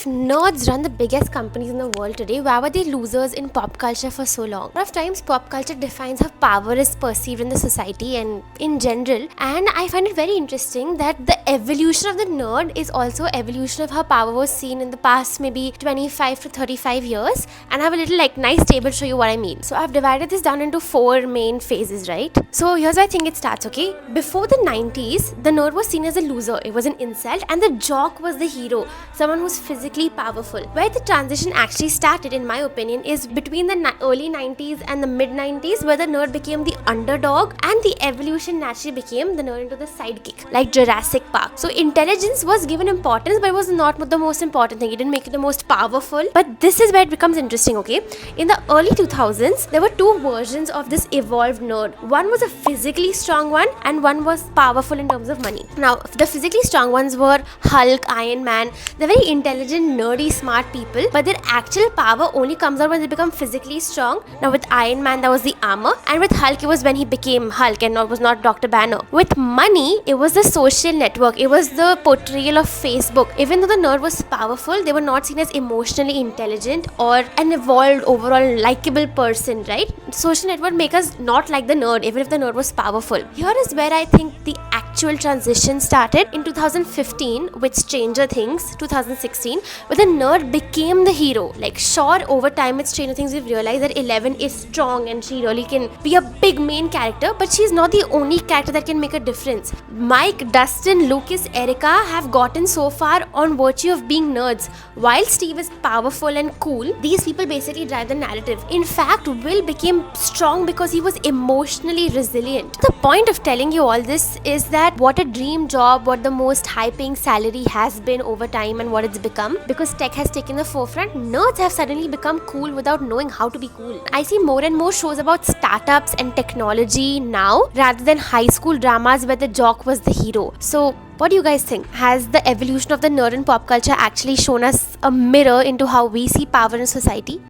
nerds run the biggest companies in the world today, why were they losers in pop culture for so long? A lot of times, pop culture defines how power is perceived in the society and in general. And I find it very interesting that the evolution of the nerd is also evolution of how power was seen in the past maybe 25 to 35 years. And I have a little nice table to show you what I mean. So I've divided this down into 4 main phases, right? So here's where I think it starts, okay? Before the 90s, the nerd was seen as a loser. It was an insult, and the jock was the hero, someone who's physically powerful. Where the transition actually started, in my opinion, is between the early 90s and the mid 90s, where the nerd became the underdog and the evolution naturally became the nerd into the sidekick, like Jurassic Park. So intelligence was given importance, but it was not the most important thing. It didn't make it the most powerful. But this is where it becomes interesting, okay? In the early 2000s, there were 2 versions of this evolved nerd. One was a physically strong one, and one was powerful in terms of money. Now, the physically strong ones were Hulk, Iron Man. They're very intelligent, nerdy, smart people, but their actual power only comes out when they become physically strong. Now, with Iron Man, that was the armor, and with Hulk, it was when he became Hulk and was not Dr. Banner. With money, it was the social network. It was the portrayal of Facebook. Even though the nerd was powerful, they were not seen as emotionally intelligent or an evolved, overall likable person, right? Social network make us not like the nerd, even if the nerd was powerful. Here is where I think the actual transition started in 2015 with Stranger Things, 2016, where the nerd became the hero. Sure, over time with Stranger Things, we've realized that Eleven is strong and she really can be a big main character, but she's not the only character that can make a difference. Mike, Dustin, Lucas, Erica have gotten so far on virtue of being nerds. While Steve is powerful and cool, these people basically drive the narrative. In fact, Will became strong because he was emotionally resilient. The point of telling you all this is that what a dream job, what the most high-paying salary has been over time and what it's become, because tech has taken the forefront, nerds have suddenly become cool without knowing how to be cool. I see more and more shows about startups and technology now rather than high school dramas where the jock was the hero. So what do you guys think? Has the evolution of the nerd in pop culture actually shown us a mirror into how we see power in society?